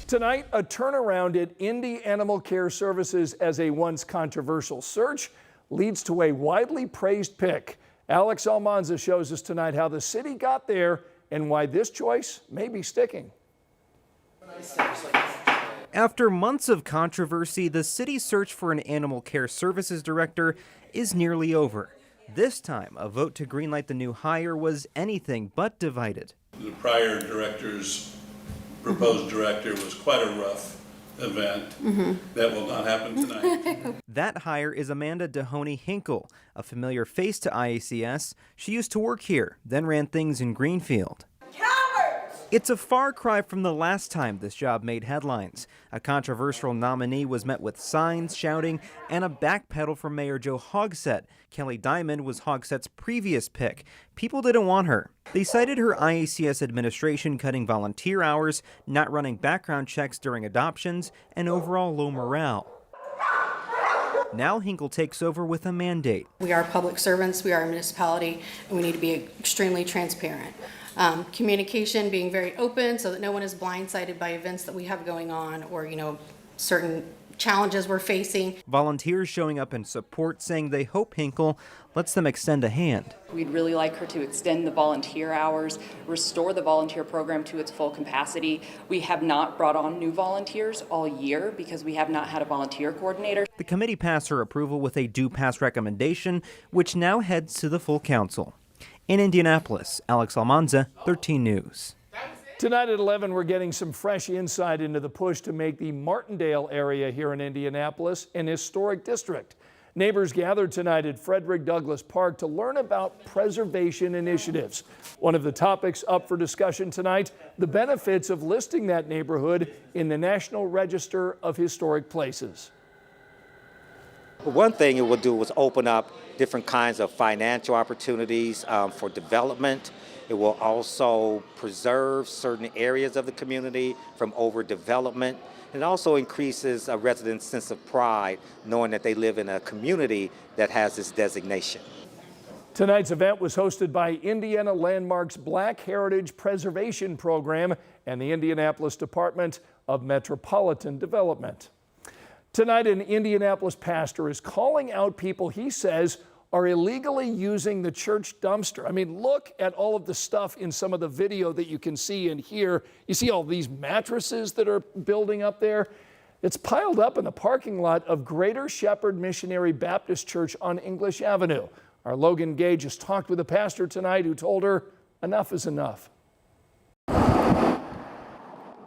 Tonight, a turnaround at Indy Animal Care Services as a once controversial search leads to a widely praised pick. Alex Almanza shows us tonight how the city got there and why this choice may be sticking. After months of controversy, the city's search for an animal care services director is nearly over. This time, a vote to greenlight the new hire was anything but divided. The prior director's proposed director was quite a rough event. That will not happen tonight. That hire is Amanda Dehoney Hinkle, a familiar face to IACS. She used to work here, then ran things in Greenfield. It's a far cry from the last time this job made headlines. A controversial nominee was met with signs, shouting, and a backpedal from Mayor Joe Hogsett. Kelly Diamond was Hogsett's previous pick. People didn't want her. They cited her IACS administration cutting volunteer hours, not running background checks during adoptions, and overall low morale. Now Hinkle takes over with a mandate. We are public servants, we are a municipality, and we need to be extremely transparent. Communication, being very open so that no one is blindsided by events that we have going on or, certain challenges we're facing. Volunteers showing up in support, saying they hope Hinkle lets them extend a hand. We'd really like her to extend the volunteer hours, restore the volunteer program to its full capacity. We have not brought on new volunteers all year because we have not had a volunteer coordinator. The committee passed her approval with a do-pass recommendation, which now heads to the full council. In Indianapolis, Alex Almanza, 13 News. Tonight at 11, we're getting some fresh insight into the push to make the Martindale area here in Indianapolis an historic district. Neighbors gathered tonight at Frederick Douglass Park to learn about preservation initiatives. One of the topics up for discussion tonight, the benefits of listing that neighborhood in the National Register of Historic Places. One thing it will do is open up different kinds of financial opportunities for development. It will also preserve certain areas of the community from overdevelopment. It also increases a resident's sense of pride knowing that they live in a community that has this designation. Tonight's event was hosted by Indiana Landmarks Black Heritage Preservation Program and the Indianapolis Department of Metropolitan Development. Tonight, an Indianapolis pastor is calling out people he says are illegally using the church dumpster. I mean, look at all of the stuff in some of the video that you can see and hear. You see all these mattresses that are building up there. It's piled up in the parking lot of Greater Shepherd Missionary Baptist Church on English Avenue. Our Logan Gage has talked with a pastor tonight who told her enough is enough.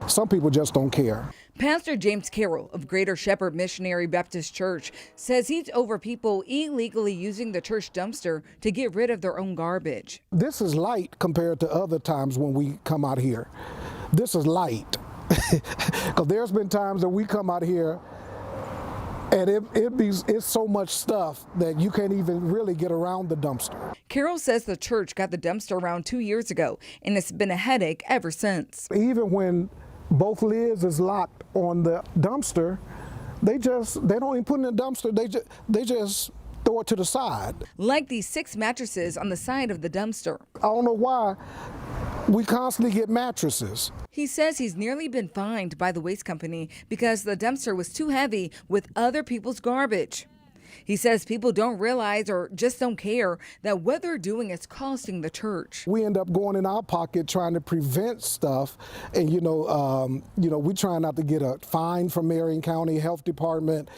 Some people just don't care. Pastor James Carroll of Greater Shepherd Missionary Baptist Church says he's over people illegally using the church dumpster to get rid of their own garbage. This is light compared to other times when we come out here. This is light. Because there's been times that we come out here and it's so much stuff that you can't even really get around the dumpster. Carroll says the church got the dumpster around 2 years ago, and it's been a headache ever since. Even when both lids is locked on the dumpster, they don't even put it in the dumpster, they just throw it to the side. Like these 6 mattresses on the side of the dumpster. I don't know why we constantly get mattresses. He says he's nearly been fined by the waste company because the dumpster was too heavy with other people's garbage. He says people don't realize or just don't care that what they're doing is costing the church. We end up going in our pocket trying to prevent stuff, and we try not to get a fine from Marion County Health Department,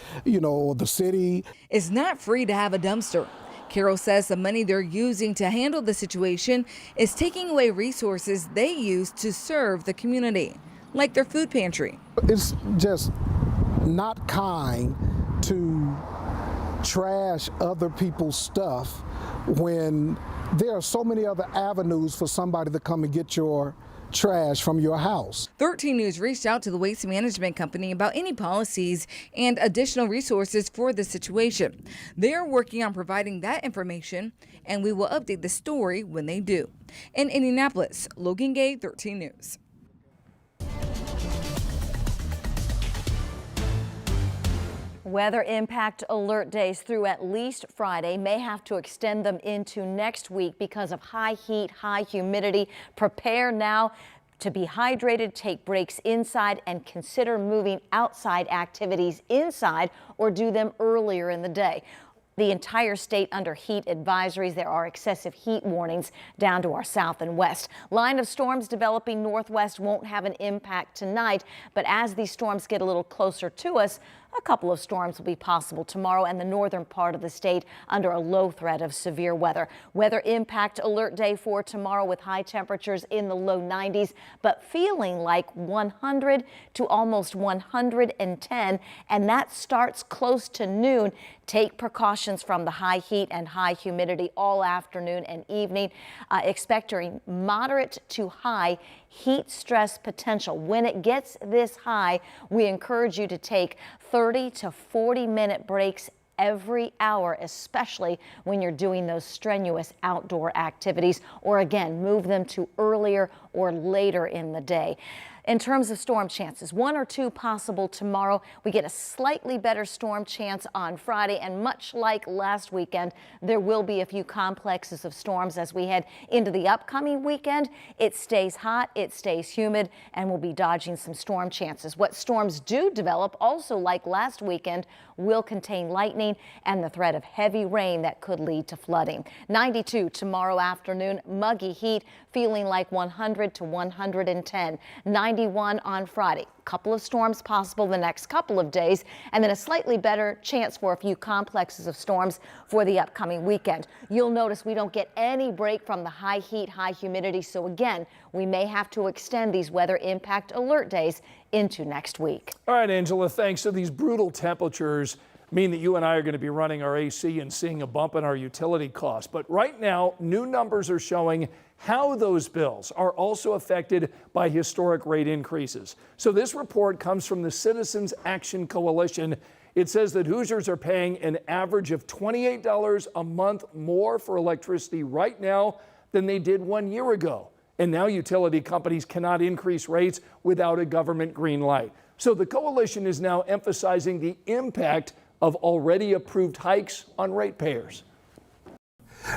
or the city. It's not free to have a dumpster. Carroll says the money they're using to handle the situation is taking away resources they use to serve the community, like their food pantry. It's just not kind to trash other people's stuff when there are so many other avenues for somebody to come and get your trash from your house. 13 News reached out to the Waste Management Company about any policies and additional resources for the situation. They are working on providing that information, and we will update the story when they do. In Indianapolis, Logan Gay, 13 News. Weather impact alert days through at least Friday. May have to extend them into next week because of high heat, high humidity. Prepare now. to be hydrated, take breaks inside, and consider moving outside activities inside or do them earlier in the day. The entire state under heat advisories. There are excessive heat warnings down to our south and west. Line of storms developing northwest won't have an impact tonight, but as these storms get a little closer to us, a couple of storms will be possible tomorrow and the northern part of the state under a low threat of severe weather. Weather impact alert day for tomorrow with high temperatures in the low 90s, but feeling like 100 to almost 110, and that starts close to noon. Take precautions from the high heat and high humidity all afternoon and evening. Expecting moderate to high heat stress potential. When it gets this high, we encourage you to take 30 to 40-minute breaks every hour, especially when you're doing those strenuous outdoor activities, or again, move them to earlier or later in the day. In terms of storm chances, 1 or 2 possible tomorrow. We get a slightly better storm chance on Friday, and much like last weekend, there will be a few complexes of storms as we head into the upcoming weekend. It stays hot, it stays humid, and we'll be dodging some storm chances. What storms do develop, also like last weekend, will contain lightning and the threat of heavy rain that could lead to flooding. 92 tomorrow afternoon, muggy heat, feeling like 100 to 110. 91 on Friday. Couple of storms possible the next couple of days, and then a slightly better chance for a few complexes of storms for the upcoming weekend. You'll notice we don't get any break from the high heat, high humidity, so again, we may have to extend these weather impact alert days into next week. All right, Angela, thanks. So these brutal temperatures mean that you and I are going to be running our AC and seeing a bump in our utility costs. But right now, new numbers are showing how those bills are also affected by historic rate increases. So this report comes from the Citizens Action Coalition. It says that Hoosiers are paying an average of $28 a month more for electricity right now than they did 1 year ago. And now utility companies cannot increase rates without a government green light. So the coalition is now emphasizing the impact of already approved hikes on ratepayers.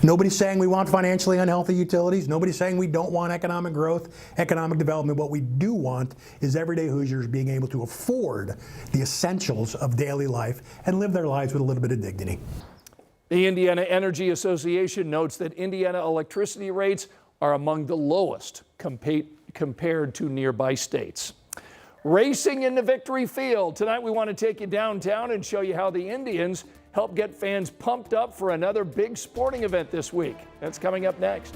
Nobody's saying we want financially unhealthy utilities. Nobody's saying we don't want economic growth, economic development. What we do want is everyday Hoosiers being able to afford the essentials of daily life and live their lives with a little bit of dignity. The Indiana Energy Association notes that Indiana electricity rates are among the lowest compared to nearby states. Racing in the Victory Field. Tonight we want to take you downtown and show you how the Indians help get fans pumped up for another big sporting event this week. That's coming up next.